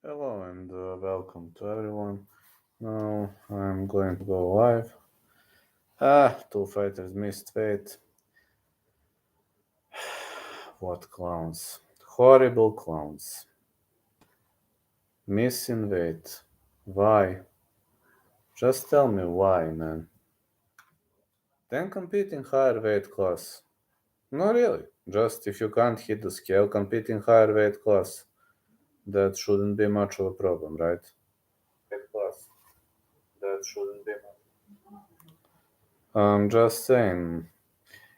Hello and welcome to everyone. Now I'm going to go live. Two fighters missed weight. What clowns? Horrible clowns. Missing weight. Why? Just tell me why, man. Then compete in higher weight class. No, really. Just if you can't hit the scale, compete in higher weight class. That shouldn't be much of a problem, right? Weight class. That shouldn't be much. I'm just saying.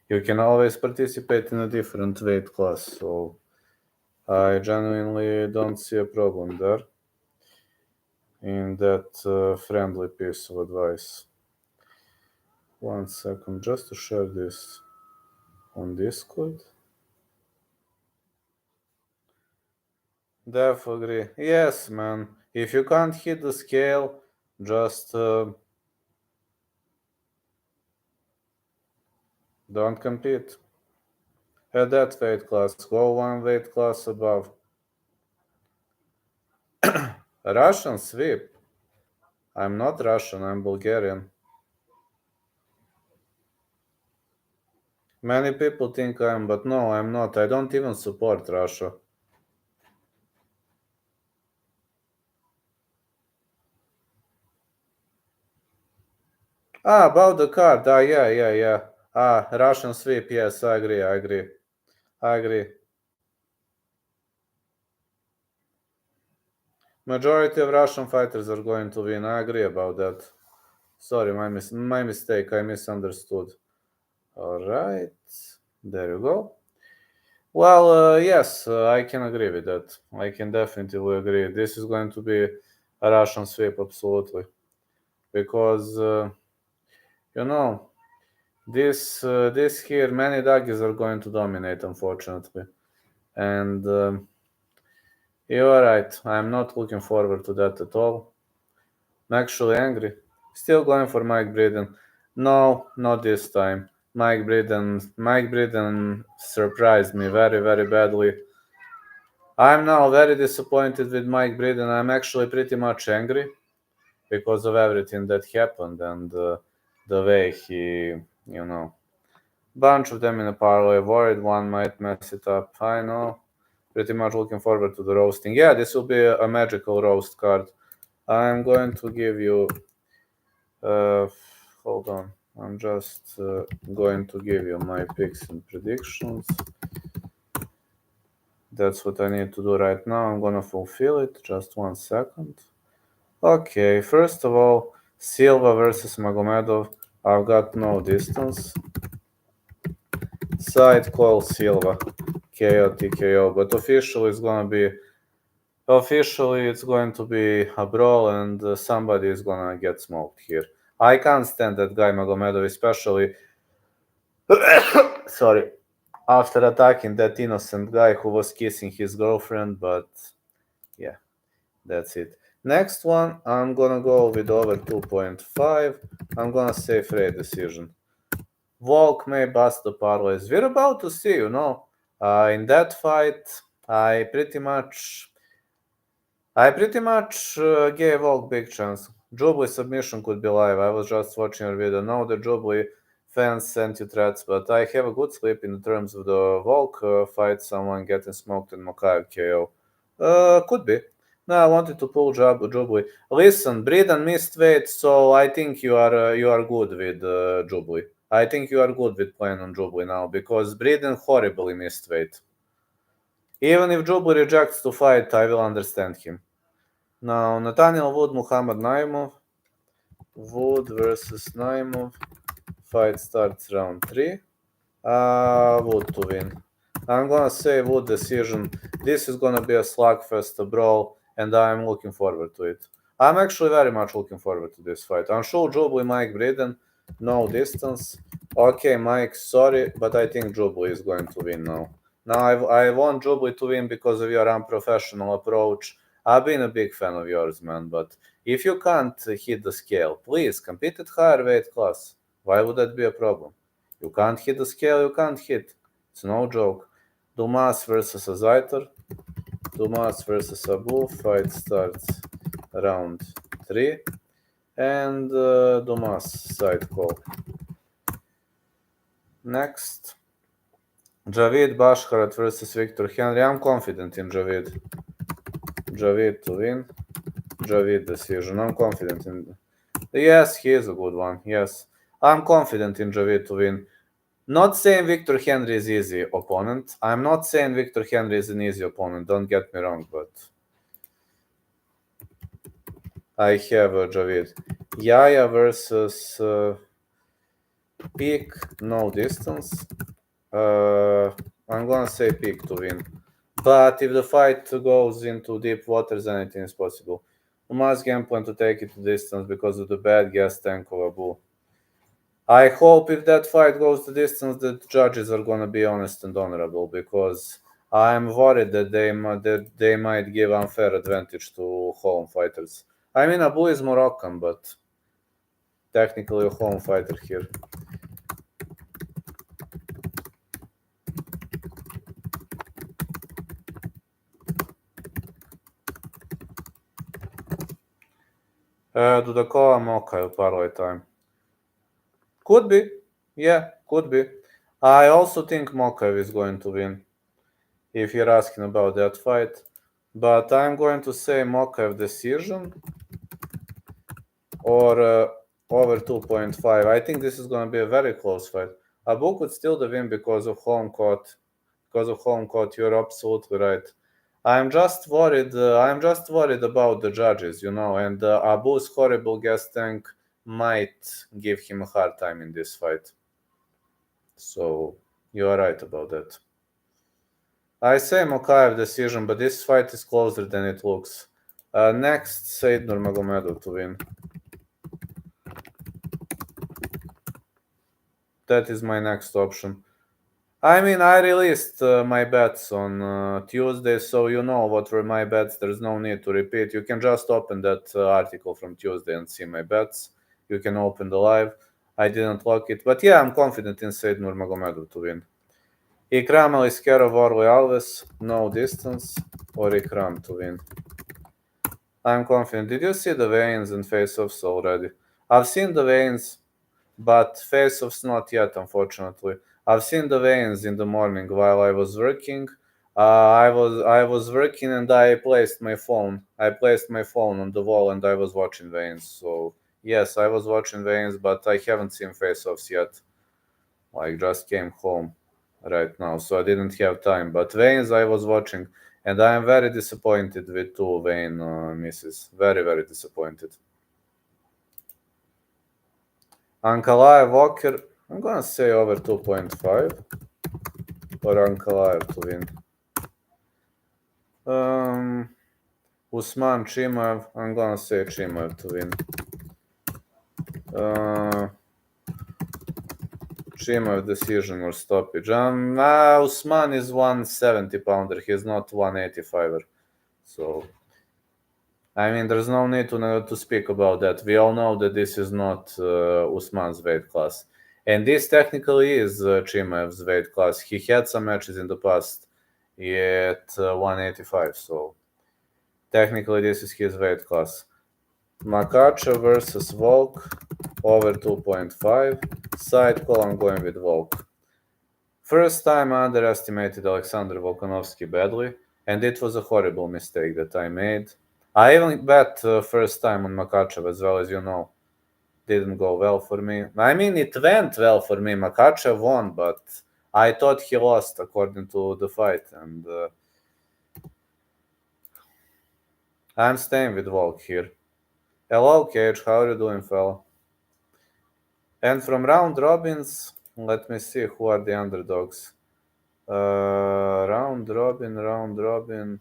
You can always participate in a different weight class, so I genuinely don't see a problem there in that friendly piece of advice. 1 second, just to share this on Discord. Def agree. Yes, man. If you can't hit the scale, just don't compete. At that weight class, go one weight class above. Russian sweep. I'm not Russian, I'm Bulgarian. Many people think I am, but no, I'm not. I don't even support Russia. About the card. Yeah. Russian sweep. Yes, I agree. Majority of Russian fighters are going to win. I agree about that. Sorry, my mistake. I misunderstood. All right. There you go. Well, yes, I can agree with that. I can definitely agree. This is going to be a Russian sweep, absolutely. Because, you know, this here, many doggies are going to dominate, unfortunately. And you're right. I'm not looking forward to that at all. I'm actually angry. Still going for Mike Breeden. No, not this time. Mike Breeden surprised me very, very badly. I'm now very disappointed with Mike Breeden. I'm actually pretty much angry because of everything that happened and the way he, bunch of them in a parlay. Worried one might mess it up. I know. Pretty much looking forward to the roasting. Yeah, this will be a magical roast card. I'm going to give you. Hold on. I'm just going to give you my picks and predictions. That's what I need to do right now. I'm gonna fulfill it. Just 1 second. Okay, first of all, Silva versus Magomedov. I've got no distance. Side call Silva. KO TKO, but officially it's going to be a brawl and somebody is gonna get smoked here. I can't stand that guy Magomedov, especially sorry, after attacking that innocent guy who was kissing his girlfriend, but yeah, that's it. Next one, I'm gonna go with over 2.5. I'm gonna say Frey decision. Volk may bust the parlays. We're about to see, in that fight, I pretty much gave Volk big chance. Jubilee submission could be live. I was just watching your video. No, the Jubilee fans sent you threats, but I have a good sleep in terms of the Volk fight. Someone getting smoked in Makhachev KO. Could be. No, I wanted to pull Jubilee. Listen, Breeden missed weight, so I think you are good with Jubilee. I think you are good with playing on Jubilee now because Breeden horribly missed weight. Even if Jubilee rejects to fight, I will understand him. Now, Nathaniel Wood, Muhammad Naimov. Wood versus Naimov. Fight starts round 3. Wood to win. I'm gonna say Wood decision. This is gonna be a slugfest, a brawl, and I'm looking forward to it. I'm actually very much looking forward to this fight. I'm sure Jubilee, Mike Breeden, no distance. Okay, Mike, sorry, but I think Jubilee is going to win now. Now, I want Jubilee to win because of your unprofessional approach. I've been a big fan of yours, man, but if you can't hit the scale, please compete at higher weight class. Why would that be a problem? You can't hit the scale, you can't hit. It's no joke. Dumas versus Azaitar. Dumas versus Abu. Fight starts round 3. And Dumas side call. Next. Javid Bashkarat versus Victor Henry. I'm confident in Javid. Javid to win. Javid decision. I'm confident in... Yes, he is a good one. Yes. I'm confident in Javid to win. Not saying Victor Henry is easy opponent. I'm not saying Victor Henry is an easy opponent. Don't get me wrong, but I have Javid. Yaya versus Peak, no distance. I'm gonna say Peak to win. But if the fight goes into deep waters, anything is possible. Umar's game plan to take it to distance because of the bad gas tank of Abu. I hope if that fight goes to distance, the judges are gonna be honest and honorable, because I'm worried that they might give unfair advantage to home fighters. I mean, Abu is Moroccan, but technically a home fighter here. Do the call Makhachev parlay time? Could be. Yeah, could be. I also think Makhachev is going to win, if you're asking about that fight. But I'm going to say Makhachev decision or over 2.5. I think this is going to be a very close fight. Abu could still win because of home court. Because of home court, you're absolutely right. I'm just worried about the judges, and Abu's horrible gas tank might give him a hard time in this fight. So you are right about that. I say Makhachev decision, but this fight is closer than it looks. Next, Said Nurmagomedov to win. That is my next option. I mean, I released my bets on Tuesday, so you know what were my bets. There's no need to repeat. You can just open that article from Tuesday and see my bets. You can open the live. I didn't lock it, but yeah, I'm confident in Said Nurmagomedov to win. Ikram Aliskerov Orly Alves, no distance, or Ikram to win. I'm confident. Did you see the weigh-ins and face-offs already? I've seen the weigh-ins, but face-offs not yet, unfortunately. I've seen the weigh-ins in the morning while I was working. I was working and I placed my phone. I placed my phone on the wall and I was watching weigh-ins. So yes, I was watching weigh-ins, but I haven't seen face-offs yet. I just came home right now, so I didn't have time. But weigh-ins I was watching, and I am very disappointed with two weigh-in misses. Very, very disappointed. Ankalaev Walker, I'm gonna say over 2.5 or Ankalaev to win. Usman Chimaev, I'm gonna say Chimaev to win. Chimaev decision or stoppage. Usman is 170 pounder, he's not 185er. So, I mean, there's no need to speak about that. We all know that this is not Usman's weight class. And this technically is Chimaev's weight class. He had some matches in the past at 185, so technically this is his weight class. Makhachev versus Volk, over 2.5. Side call, I'm going with Volk. First time I underestimated Alexander Volkanovski badly, and it was a horrible mistake that I made. I even bet first time on Makhachev as well, as you know. Didn't go well for me. I mean, it went well for me. Makhachev won, but I thought he lost according to the fight, and I'm staying with Volk here. Hello, Cage. How are you doing, fella? And from round robins, let me see who are the underdogs. Round robin.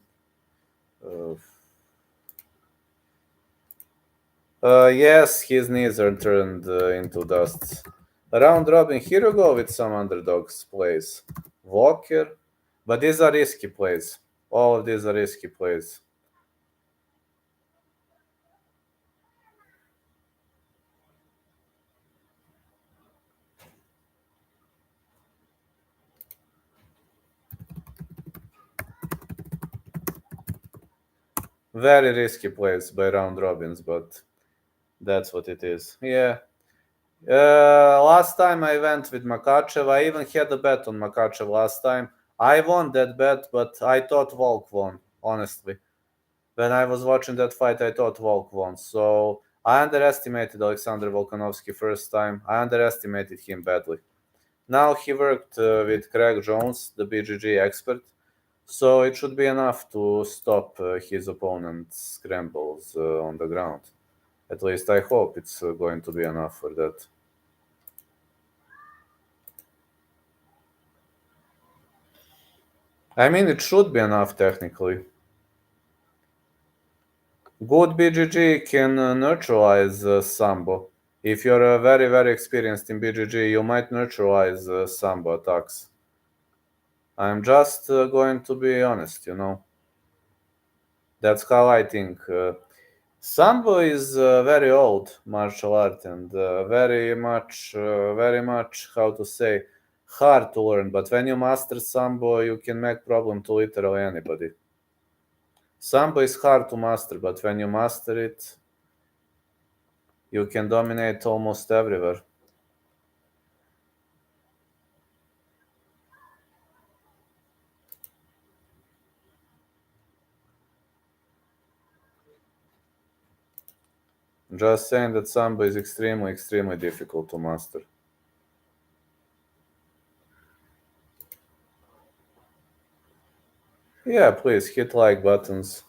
Yes, his knees are turned into dust. Round robin, here you go with some underdogs plays. Walker, but these are risky plays. All of these are risky plays. Very risky plays by round robins, but that's what it is. Yeah. Last time I went with Makhachev. I even had a bet on Makhachev last time. I won that bet, but I thought Volk won, honestly. When I was watching that fight, I thought Volk won. So I underestimated Alexander Volkanovski first time. I underestimated him badly. Now he worked with Craig Jones, the BJJ expert. So it should be enough to stop his opponent's scrambles on the ground. At least I hope it's going to be enough for that. I mean, it should be enough technically. Good BJJ can neutralize Sambo. If you're very, very experienced in BJJ, you might neutralize Sambo attacks. I'm just going to be honest, you know. That's how I think. Sambo is very old martial art and very much, how to say, hard to learn. But when you master Sambo, you can make problem to literally anybody. Sambo is hard to master, but when you master it, you can dominate almost everywhere. Just saying that Sambo is extremely, extremely difficult to master. Yeah, please hit like buttons.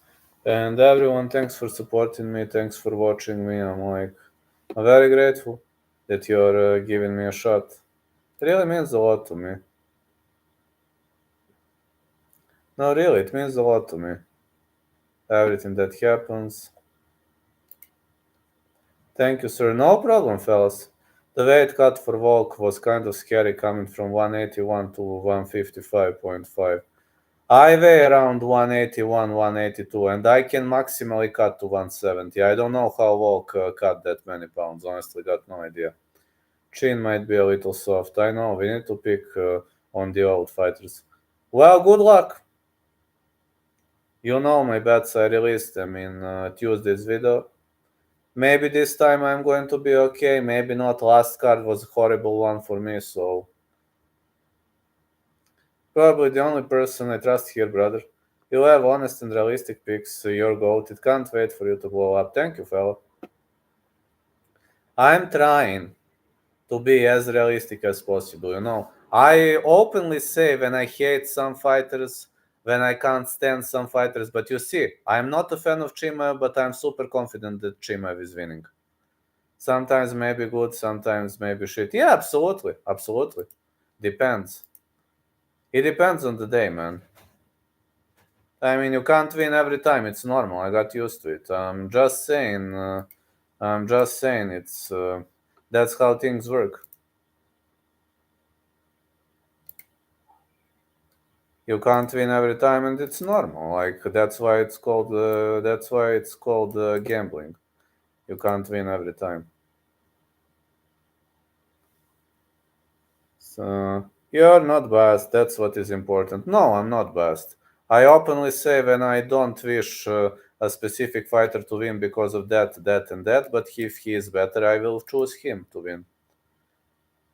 And everyone, thanks for supporting me. Thanks for watching me. I'm very grateful that you're giving me a shot. It really means a lot to me. No, really, it means a lot to me. Everything that happens. Thank you, sir. No problem, fellas. The weight cut for Volk was kind of scary coming from 181 to 155.5. I weigh around 181, 182, and I can maximally cut to 170. I don't know how Volk cut that many pounds. Honestly, got no idea. Chin might be a little soft. I know. We need to pick on the old fighters. Well, good luck. You know my bets. I released them in Tuesday's video. Maybe this time I'm going to be okay. Maybe not. Last card was a horrible one for me, so probably the only person I trust here, brother. You have honest and realistic picks. Your goat. It can't wait for you to blow up. Thank you, fella. I'm trying to be as realistic as possible, you know. I openly say when I hate some fighters, when I can't stand some fighters, but you see, I'm not a fan of Chimaev, but I'm super confident that Chimaev is winning. Sometimes maybe good, sometimes maybe shit. Yeah, absolutely, absolutely. Depends. It depends on the day, man. I mean, you can't win every time. It's normal. I got used to it. I'm just saying. I'm just saying. It's that's how things work. You can't win every time, and it's normal. Like that's why it's called. Gambling. You can't win every time. So you're not biased. That's what is important. No, I'm not biased. I openly say when I don't wish a specific fighter to win because of that, that, and that. But if he is better, I will choose him to win.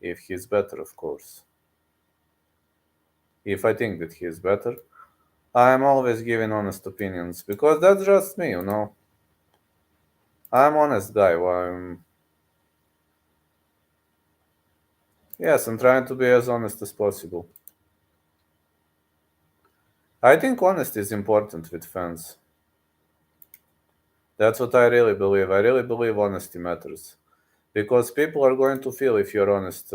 If he's better, of course. If I think that he is better, I am always giving honest opinions because that's just me, you know. I'm honest guy. Yes, I'm trying to be as honest as possible. I think honesty is important with fans. That's what I really believe. I really believe honesty matters. Because people are going to feel if you're honest.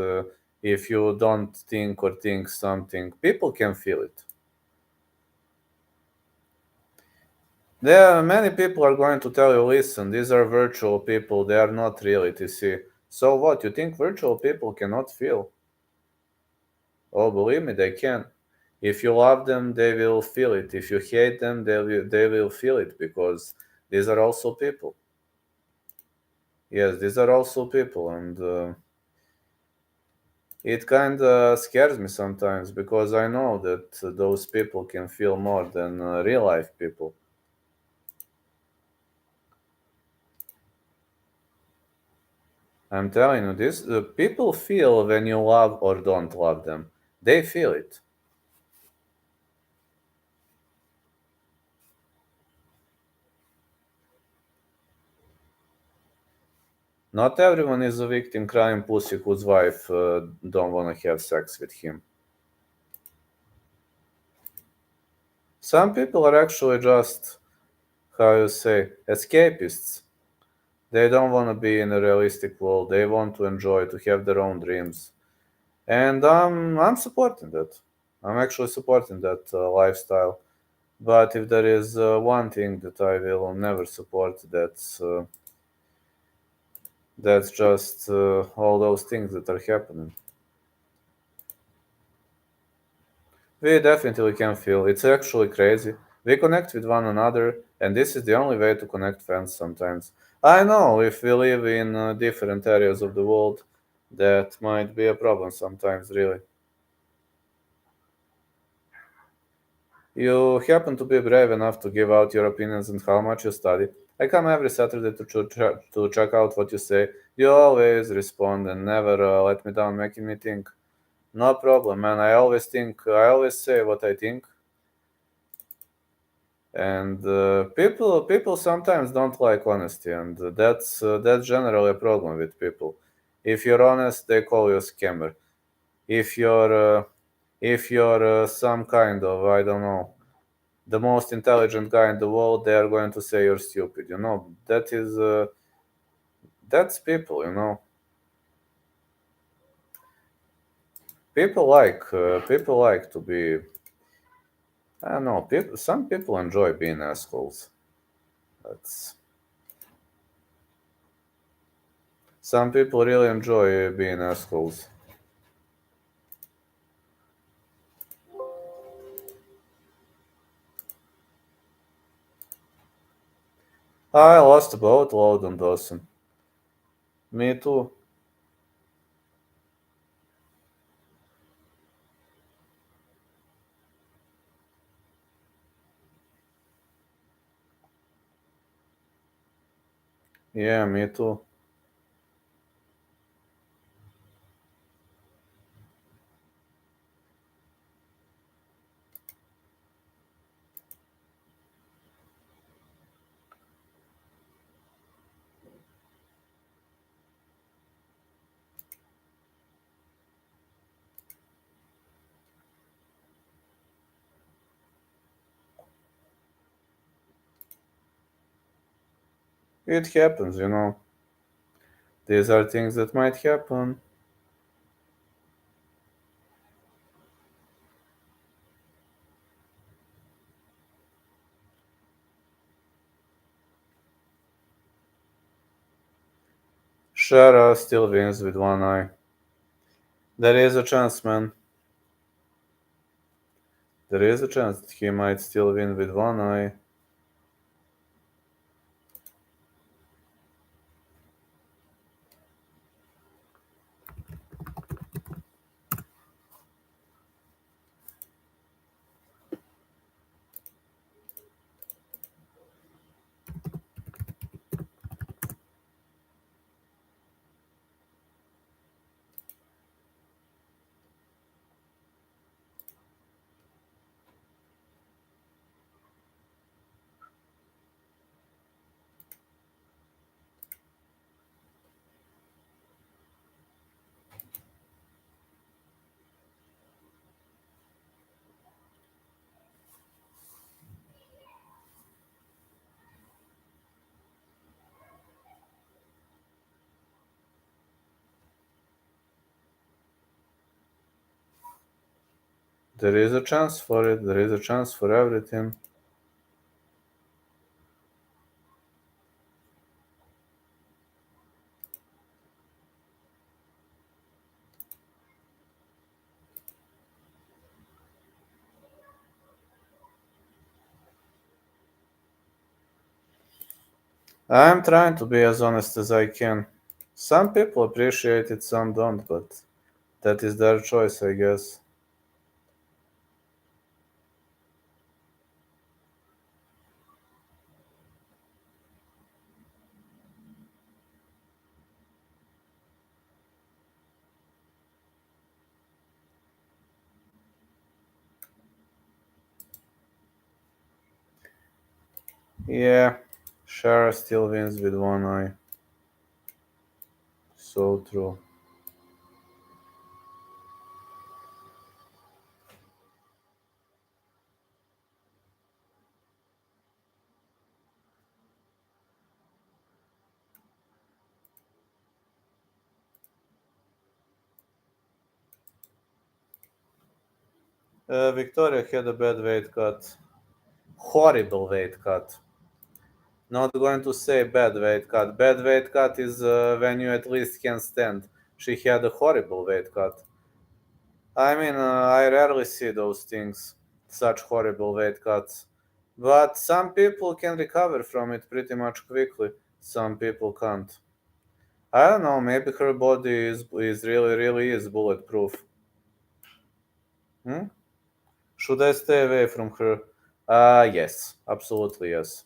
If you don't think or think something, people can feel it. There are many people are going to tell you, listen, these are virtual people, they are not reality. See, so what? You think virtual people cannot feel? Oh, believe me, they can. If you love them, they will feel it. If you hate them, they will feel it because these are also people. Yes, these are also people, and it kind of scares me sometimes because I know that those people can feel more than real life people. I'm telling you this. People feel when you love or don't love them. They feel it. Not everyone is a victim crying pussy whose wife don't wanna have sex with him. Some people are actually just, how you say, escapists. They don't want to be in a realistic world. They want to enjoy, to have their own dreams. And I'm supporting that. I'm actually supporting that lifestyle. But if there is one thing that I will never support, that's just all those things that are happening. We definitely can feel it's actually crazy. We connect with one another, and this is the only way to connect fans sometimes. I know if we live in different areas of the world, that might be a problem sometimes, really. You happen to be brave enough to give out your opinions and how much you study. I come every Saturday to check out what you say. You always respond and never let me down, making me think. No problem, man. I always say what I think, and people sometimes don't like honesty, and that's generally a problem with people. If you're honest, they call you a scammer. If you're some kind of, I don't know, the most intelligent guy in the world, they are going to say you're stupid. That's people. People like to be, I don't know, some people enjoy being assholes. That's Some people really enjoy being assholes. I lost a boatload on Dawson. Me too. Yeah, me too. It happens. These are things that might happen. Shara still wins with one eye. There is a chance, man. There is a chance that he might still win with one eye. There is a chance for it. There is a chance for everything. I'm trying to be as honest as I can. Some people appreciate it, some don't, but that is their choice, I guess. Yeah, Shara still wins with one eye. So true. Victoria had a bad weight cut. Horrible weight cut. Not going to say bad weight cut. Bad weight cut is when you at least can stand. She had a horrible weight cut. I mean, I rarely see those things, such horrible weight cuts. But some people can recover from it pretty much quickly. Some people can't. I don't know. Maybe her body is really is bulletproof. Hmm? Should I stay away from her? Yes, absolutely yes.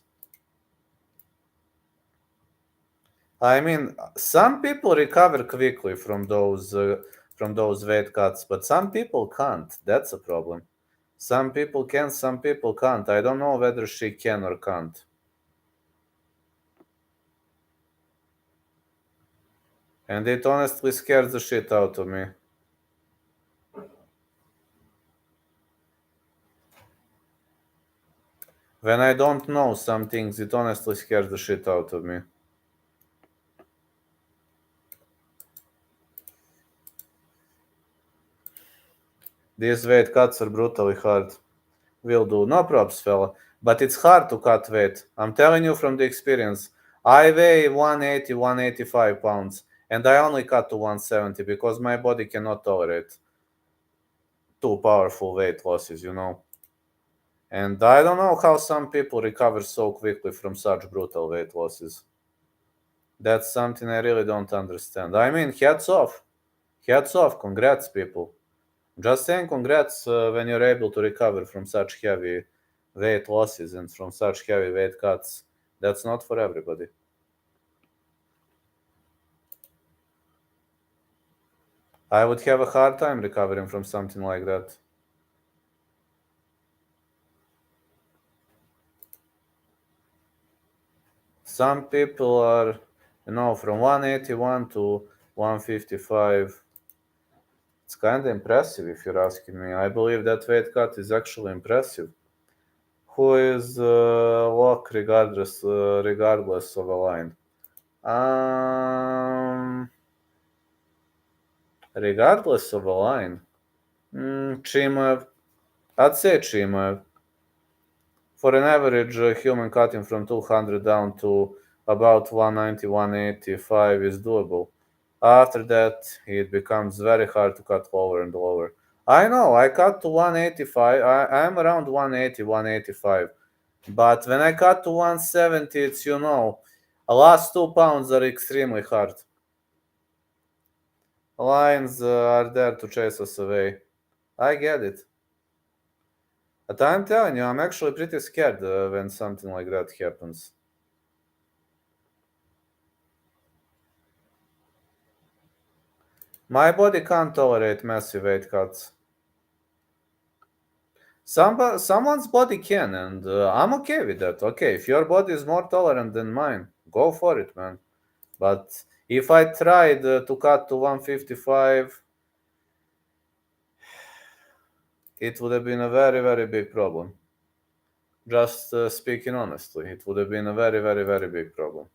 I mean, some people recover quickly from those weight cuts, but some people can't. That's a problem. Some people can, some people can't. I don't know whether she can or can't. And it honestly scares the shit out of me. When I don't know some things, it honestly scares the shit out of me. These weight cuts are brutally hard. Will do. No props, fella. But it's hard to cut weight. I'm telling you from the experience. I weigh 180, 185 pounds, and I only cut to 170 because my body cannot tolerate too powerful weight losses. And I don't know how some people recover so quickly from such brutal weight losses. That's something I really don't understand. I mean, hats off. Hats off. Congrats, people. Just saying congrats when you're able to recover from such heavy weight losses and from such heavy weight cuts. That's not for everybody. I would have a hard time recovering from something like that. Some people are, from 181 to 155. It's kind of impressive if you're asking me. I believe that weight cut is actually impressive. Who is lock regardless of a line? Um, Regardless of a line. Chimaev. I'd say Chimaev. For an average human cutting from 200 down to about 190, 185 is doable. After that, it becomes very hard to cut lower and lower. I know, I cut to 185. I'm around 180, 185. But when I cut to 170, it's, the last 2 pounds are extremely hard. Lines are there to chase us away. I get it. But I'm telling you, I'm actually pretty scared when something like that happens. My body can't tolerate massive weight cuts. Someone's body can, and I'm okay with that. Okay, if your body is more tolerant than mine, go for it, man. But if I tried to cut to 155, it would have been a very, very big problem. Just speaking honestly, it would have been a very, very, very big problem.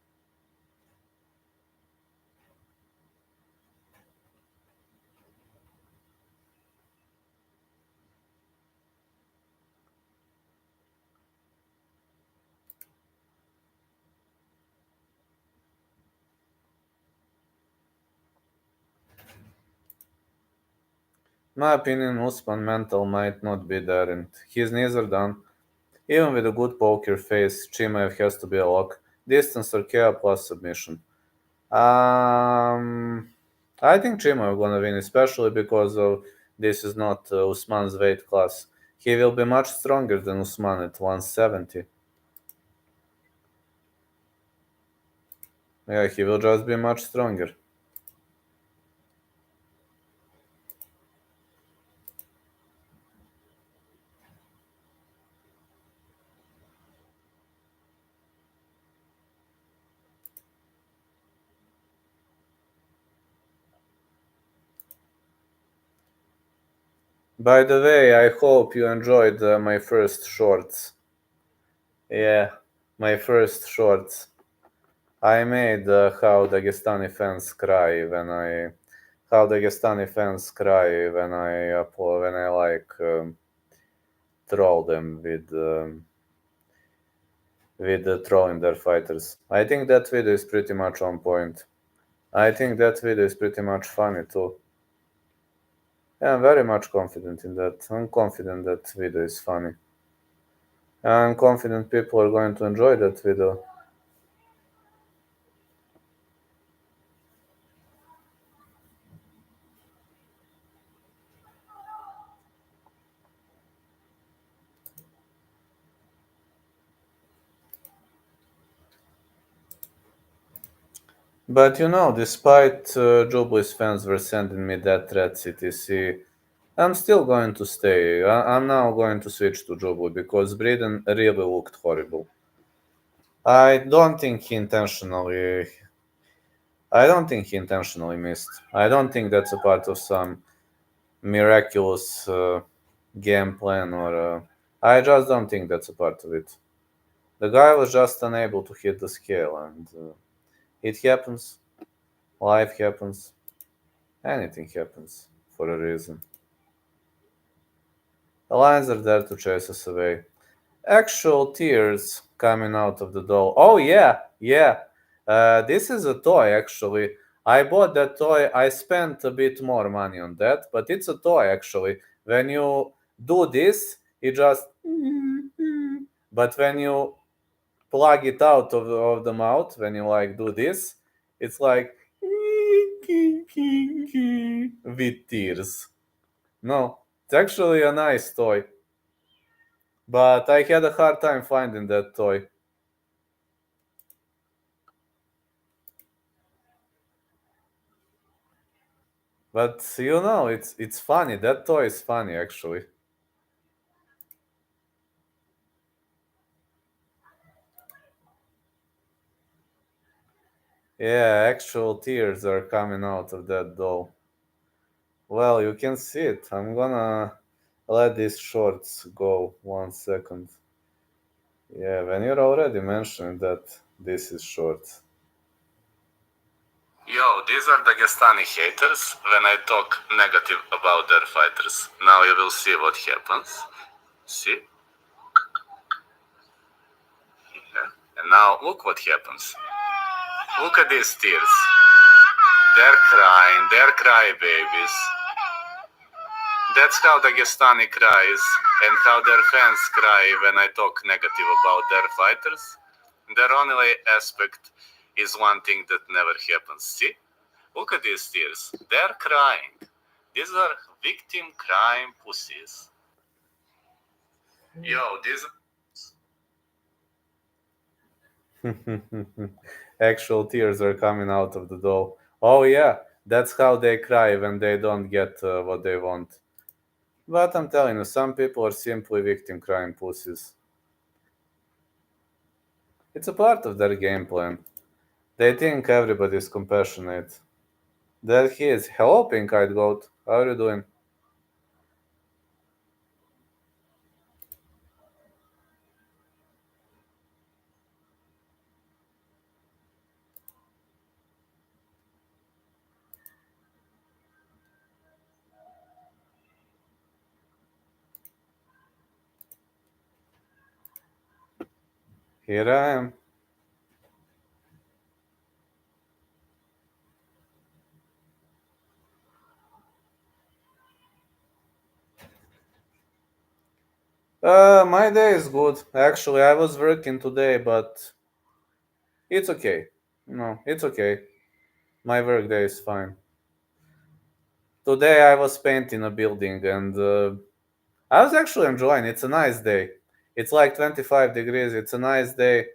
My opinion, Usman mental might not be there, and his knees are done. Even with a good poker face, Chimaev has to be a lock. Distance or KO plus submission. Um, I think Chimaev gonna win, especially because of this is not Usman's weight class. He will be much stronger than Usman at 170. Yeah, he will just be much stronger. By the way, I hope you enjoyed my first shorts. Yeah, my first shorts. I made how Dagestani fans cry when I like troll them with trolling their fighters. I think that video is pretty much on point. I think that video is pretty much funny too. Yeah, I'm very much confident in that. I'm confident that video is funny. I'm confident people are going to enjoy that video. But despite Jobless fans were sending me that threats, etc., I'm still going to stay. I'm now going to switch to Jobly because Breeden really looked horrible. I don't think he intentionally. I don't think he intentionally missed. I don't think that's a part of some miraculous game plan or. I just don't think that's a part of it. The guy was just unable to hit the scale, and it happens. Life happens. Anything happens for a reason. The lions are there to chase us away. Actual tears coming out of the doll. Oh yeah, yeah. This is a toy actually. I bought that toy. I spent a bit more money on that, but it's a toy actually. When you do this, it just. But when you plug it out of the mouth, when you like do this, it's like with tears. No, it's actually a nice toy. But I had a hard time finding that toy. But it's funny. That toy is funny actually. Yeah, actual tears are coming out of that doll. Well, you can see it. I'm gonna let these shorts go 1 second. Yeah, when you're already mentioning that this is shorts. Yo, these are Dagestani haters when I talk negative about their fighters. Now you will see what happens. See? Yeah. And now look what happens. Look at these tears. They're crying, they're crybabies. That's how Dagestani cries and how their fans cry when I talk negative about their fighters. Their only aspect is one thing that never happens. See? Look at these tears. They're crying. These are victim crying pussies. Yo, these. Actual tears are coming out of the doll. Oh, yeah, that's how they cry when they don't get what they want. But I'm telling you, some people are simply victim crying pussies. It's a part of their game plan. They think everybody's compassionate. There he is. Hello, Pink Eyed Goat. How are you doing? Here I am. My day is good. Actually, I was working today, but it's okay. No, it's okay. My work day is fine. Today I was painting a building and I was actually enjoying it. It's a nice day. It's like 25 degrees. It's a nice day.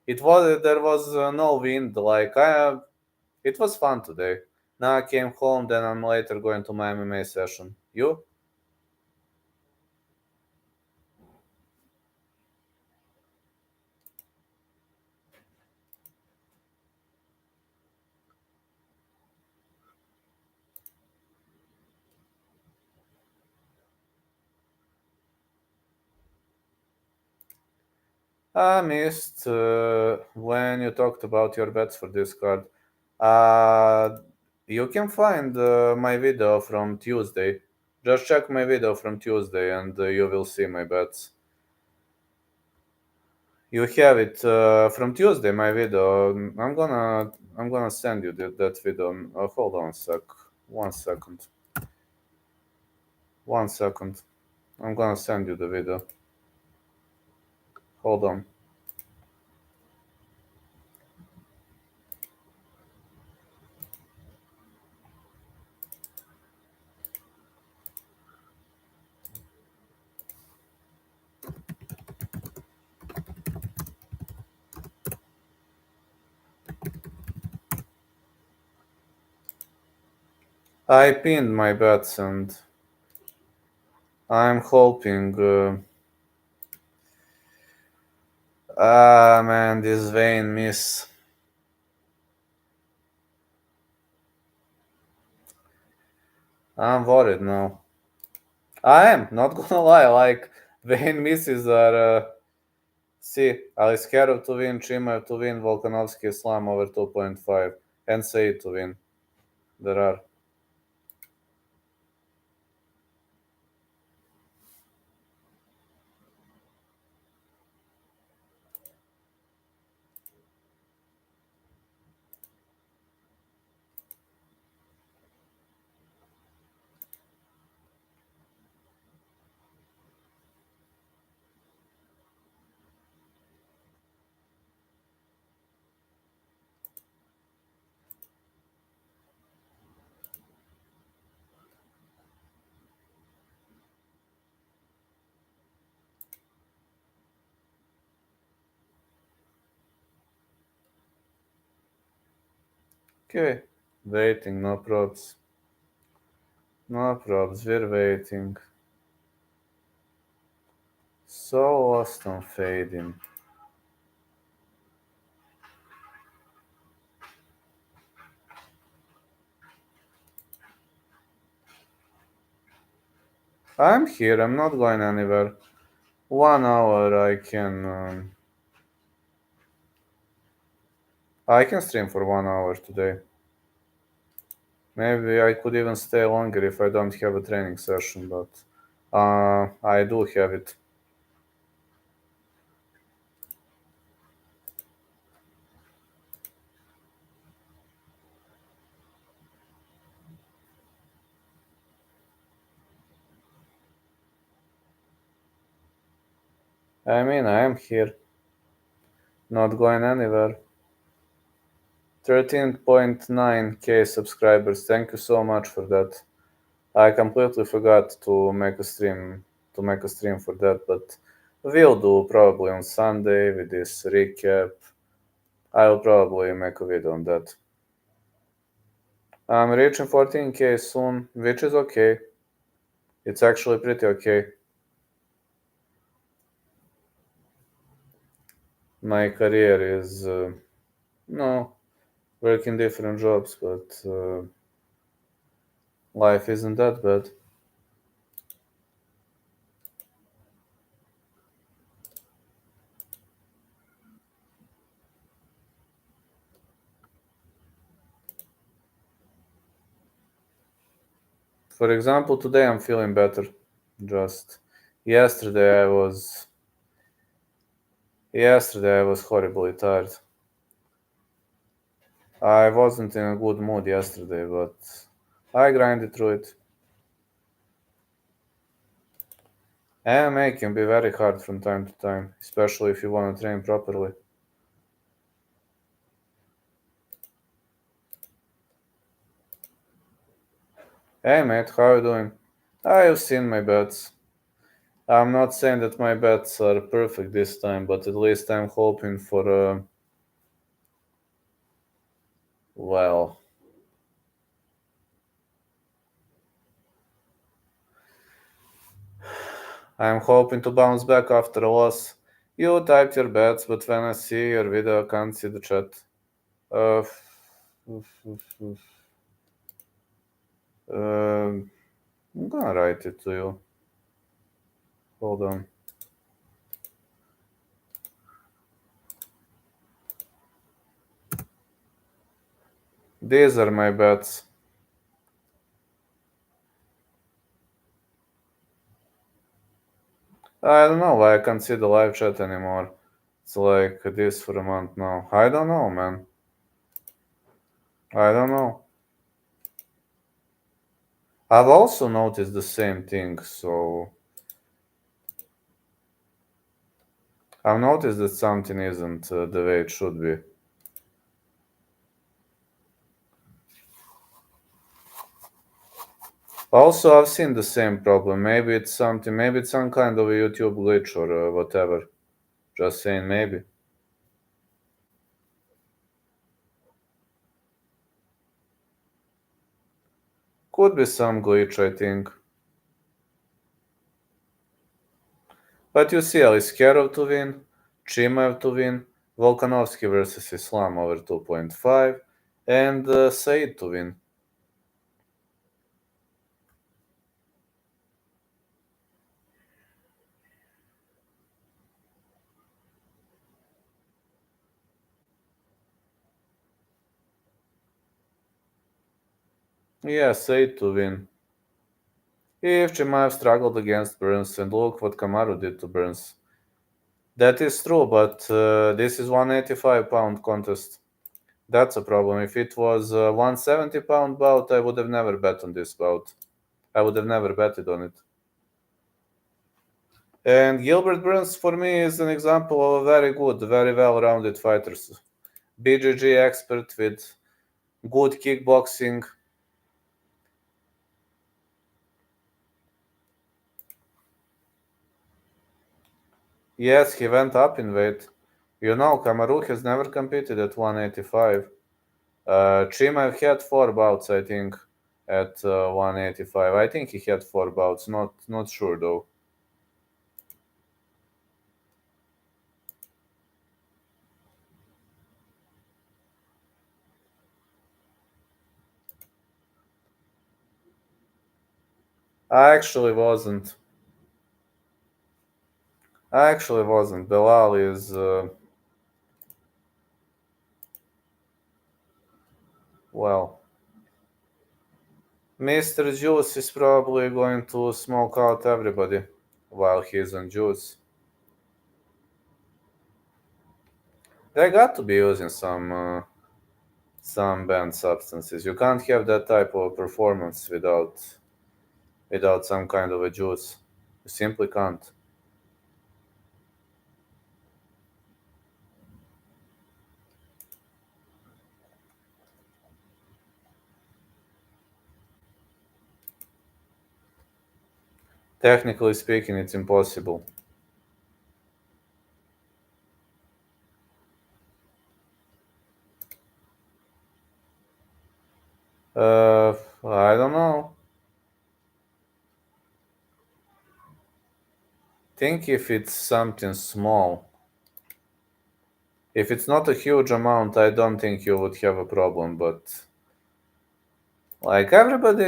There was no wind. It was fun today. Now I came home. Then I'm later going to my MMA session. You? I missed when you talked about your bets for this card. Uh, you can find my video from Tuesday. Just check my video from Tuesday and you will see my bets. You have it from Tuesday, my video. I'm gonna send you that video. Hold on a sec. 1 second. 1 second. I'm gonna send you the video. Hold on. I pinned my bets and I'm hoping. Man, this vein miss. I'm worried now. I am, not gonna lie, like, vein misses are. See, Aliskerov to win, Chimaev to win, Volkanovski Islam over 2.5, and Said to win. There are. Okay, waiting, no probs. No probs, we're waiting. So lost on fading. I'm here, I'm not going anywhere. 1 hour I can stream for 1 hour today. Maybe I could even stay longer if I don't have a training session, but I do have it. I mean, I am here, not going anywhere. 13.9k subscribers. Thank you so much for that. I completely forgot to make a stream for that, but we'll do probably on Sunday with this recap. I'll probably make a video on that. I'm reaching 14k soon, which is okay. It's actually pretty okay. My career is no working different jobs, but life isn't that bad. For example, today I'm feeling better. Just yesterday I was horribly tired. I wasn't in a good mood yesterday, but I grinded through it. MMA can be very hard from time to time, especially if you want to train properly. Hey mate, how you doing? I've seen my bets. I'm not saying that my bets are perfect this time, but at least I'm hoping for well, I'm hoping to bounce back after a loss. You typed your bets, but when I see your video, I can't see the chat. Uh, I'm gonna write it to you. Hold on. These are my bets. I don't know why I can't see the live chat anymore. It's like this for a month now. I don't know, man. I don't know. I've also noticed the same thing, so I've noticed that something isn't the way it should be. Also, I've seen the same problem. Maybe it's something, maybe it's some kind of a YouTube glitch or whatever. Just saying, maybe. Could be some glitch, I think. But you see, Aliskerov to win, Chimaev to win, Volkanovski versus Islam over 2.5, and Said to win. Yeah, Said to win. If Chimaev struggled against Burns, and look what Kamaru did to Burns. That is true, but this is 185-pound contest. That's a problem. If it was a 170-pound bout, I would have never bet on this bout. I would have never betted on it. And Gilbert Burns, for me, is an example of a very good, very well-rounded fighter. BJJ expert with good kickboxing. Yes, he went up in weight. You know, Kamaru has never competed at 185. Chimaev had 4 bouts, I think, at 185. I think he had 4 bouts. Not sure though. I actually wasn't. I actually wasn't. Belal is well. Mr. Juice is probably going to smoke out everybody while he's on juice. They got to be using some banned substances. You can't have that type of performance without some kind of a juice. You simply can't. Technically speaking, it's impossible. I don't know. Think if it's something small. If it's not a huge amount, I don't think you would have a problem, but like everybody,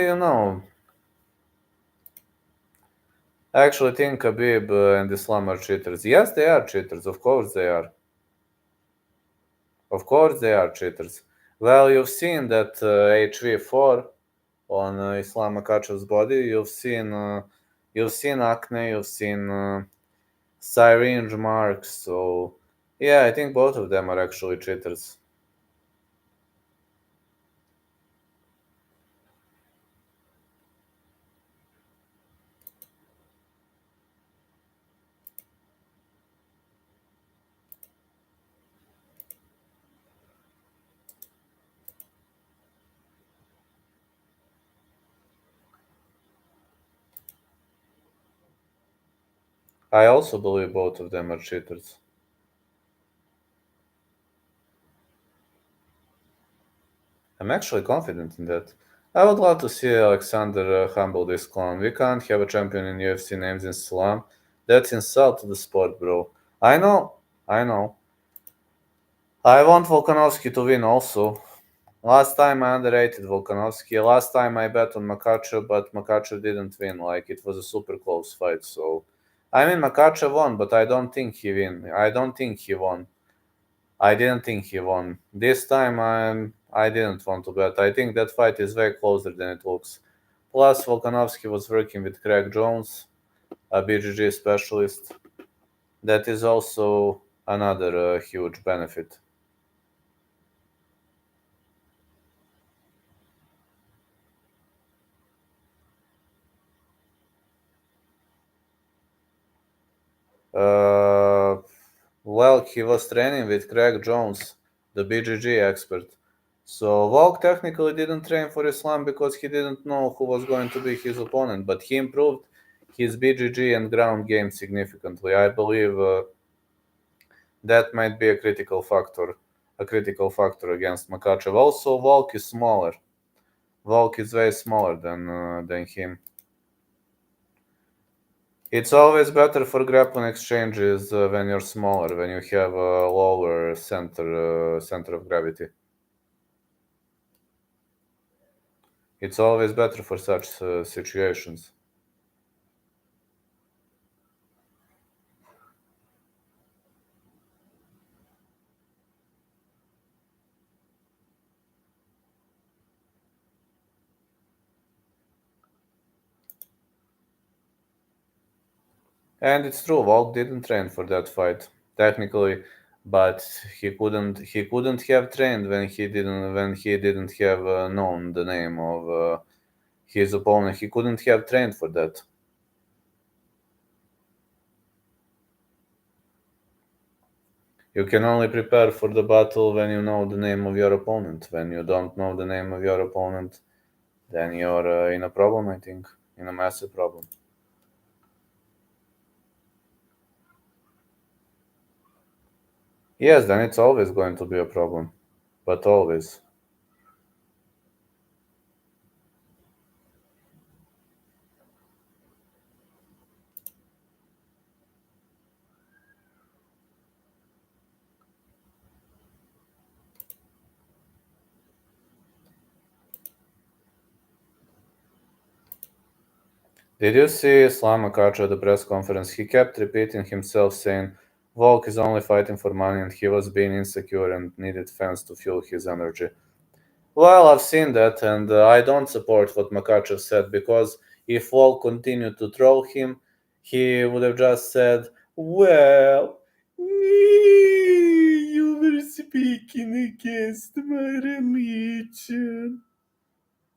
I actually think Khabib and Islam are cheaters. Yes, they are cheaters. Of course they are. Of course they are cheaters. Well, you've seen that HV4 on Islam Makhachev's body. You've seen acne. You've seen syringe marks. So yeah, I think both of them are actually cheaters. I also believe both of them are cheaters. I'm actually confident in that. I would love to see Alexander humble this clown. We can't have a champion in UFC named Islam. That's insult to the sport, bro. I know, I know. I want Volkanovski to win also. Last time I underrated Volkanovski. Last time I bet on Makhachev, but Makhachev didn't win. Like, it was a super close fight. So, I mean, Makhachev won, but I don't think he won. I don't think he won. I didn't think he won. This time I didn't want to bet. I think that fight is way closer than it looks. Plus, Volkanovski was working with Craig Jones, a BJJ specialist. That is also another huge benefit. Uh, well, he was training with Craig Jones, the BJJ expert. So Volk technically didn't train for Islam because he didn't know who was going to be his opponent, but he improved his BJJ and ground game significantly. I believe that might be a critical factor against Makhachev. Also, Volk is smaller. Volk is way smaller than him. It's always better for grappling exchanges when you're smaller, when you have a lower center of gravity. It's always better for such situations. And it's true, Volk didn't train for that fight technically, but he couldn't have trained when he didn't have known the name of his opponent. He couldn't have trained for that. You can only prepare for the battle when you know the name of your opponent. When you don't know the name of your opponent, then you're in a problem, I think, in a massive problem. Yes, then it's always going to be a problem, but always. Did you see Islam Makhachev at the press conference? He kept repeating himself, saying Volk is only fighting for money and he was being insecure and needed fans to fuel his energy. Well, I've seen that, and I don't support what Makhachev said because if Volk continued to troll him, he would have just said, well, you were speaking against my religion.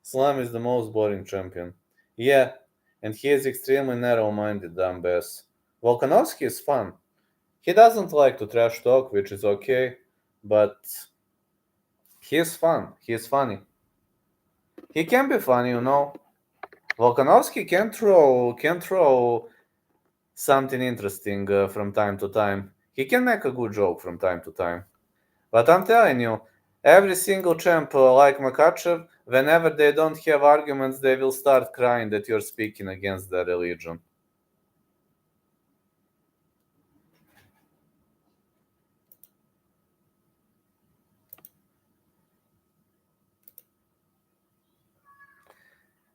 Slam is the most boring champion. Yeah, and he is extremely narrow-minded, dumbass. Volkanovski is fun. He doesn't like to trash talk, which is okay, but he is fun. He is funny. He can be funny, you know. Volkanovski can throw something interesting from time to time. He can make a good joke from time to time. But I'm telling you, every single champ like Makhachev, whenever they don't have arguments, they will start crying that you're speaking against their religion.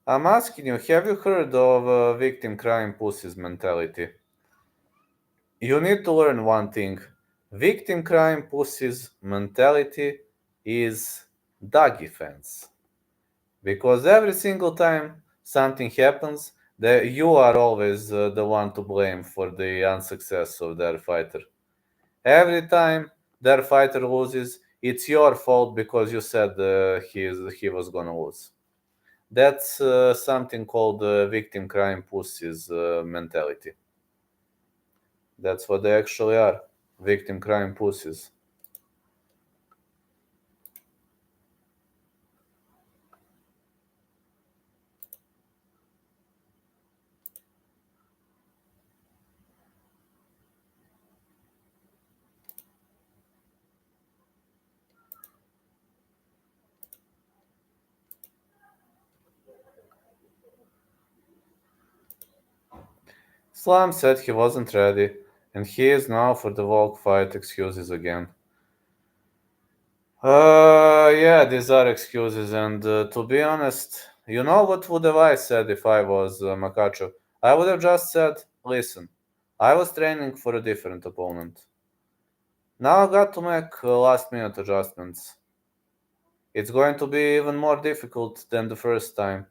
I'm asking you, have you heard of victim crying pussies mentality? You need to learn one thing. Victim crying pussies mentality is doggy fans. Because every single time something happens, you are always the one to blame for the unsuccess of their fighter. Every time their fighter loses, it's your fault because you said he was gonna lose. That's something called victim crying pussies mentality. That's what they actually are, victim crying pussies. Slam said he wasn't ready, and he is now for the Volk fight excuses again. Yeah, these are excuses, and to be honest, you know what would have I said if I was Makhachev? I would have just said, listen, I was training for a different opponent. Now I got to make last minute adjustments. It's going to be even more difficult than the first time.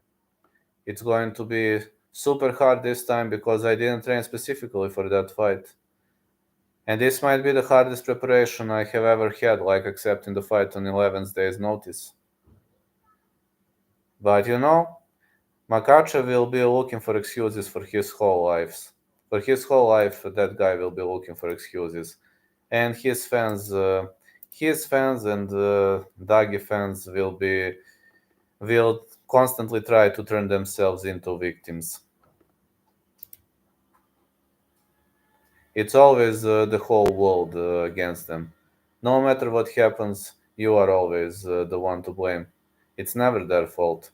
It's going to be super hard this time because I didn't train specifically for that fight. And this might be the hardest preparation I have ever had, like accepting the fight on 11th day's notice. But Makhachev will be looking for excuses for his whole life. For his whole life, that guy will be looking for excuses. And his fans and Dagi fans will constantly try to turn themselves into victims. It's always the whole world against them. No matter what happens, you are always the one to blame. It's never their fault.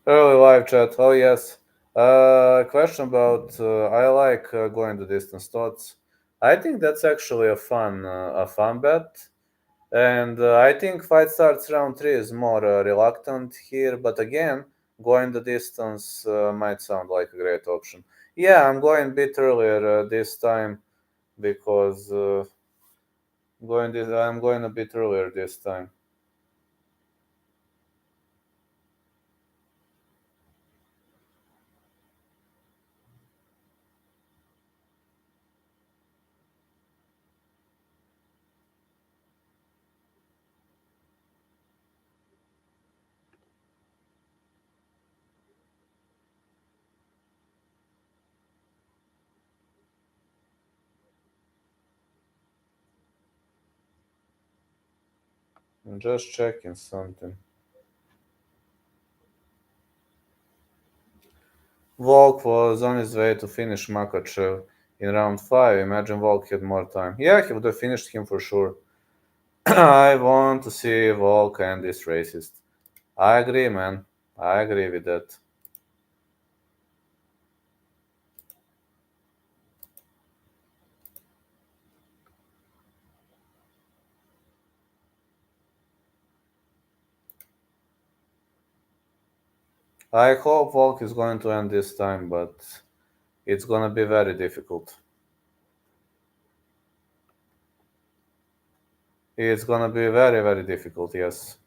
Early live chat. Oh yes. Question about I like going the distance thoughts. I think that's actually a fun bet. And I think fight starts round three is more reluctant here, but again, going the distance might sound like a great option. Yeah, I'm going a bit earlier this time because I'm going a bit earlier this time. I'm just checking something. Volk was on his way to finish Makhachev in round five. Imagine Volk had more time. Yeah, he would have finished him for sure. I want to see Volk and this racist. I agree, man. I agree with that. I hope Volk is going to end this time, but it's gonna be very difficult. It's gonna be very, very difficult, yes.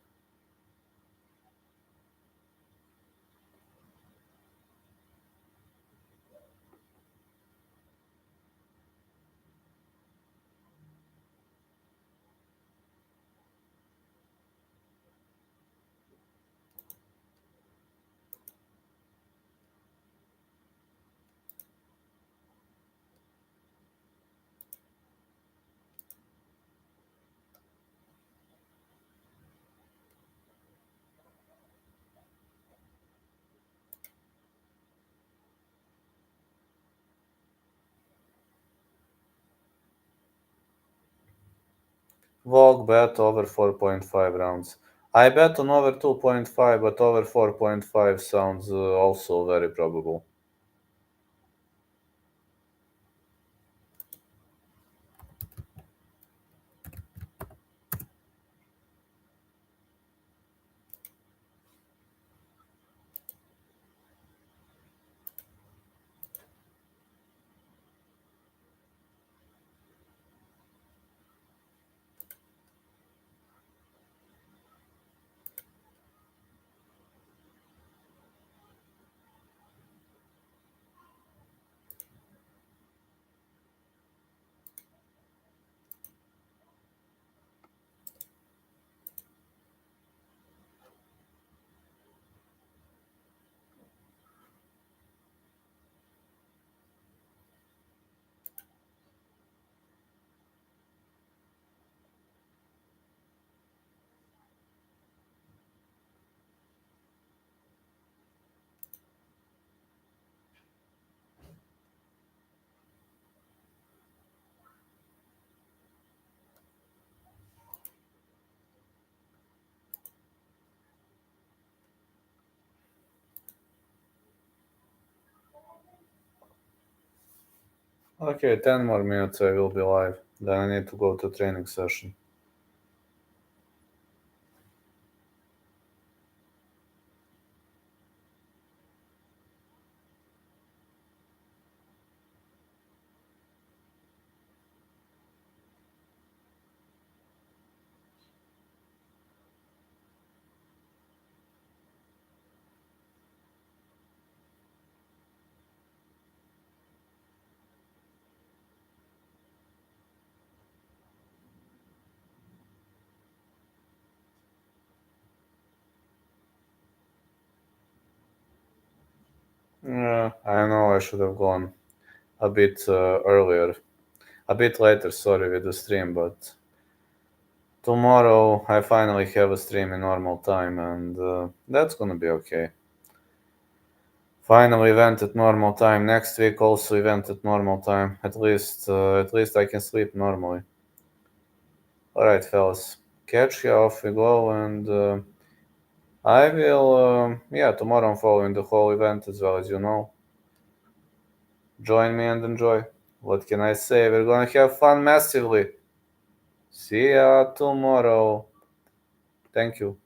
Volk bet over 4.5 rounds. I bet on over 2.5, but over 4.5 sounds also very probable. Okay, 10 more minutes I will be live. Then I need to go to training session. I know I should have gone a bit later, sorry, with the stream, but tomorrow I finally have a stream in normal time, and that's gonna be okay. Finally event at normal time. Next week also event at normal time. At least I can sleep normally. Alright, fellas. Catch you, off we go, and I will, tomorrow I'm following the whole event as well, as you know. Join me and enjoy. What can I say? We're gonna have fun massively. See ya tomorrow. Thank you.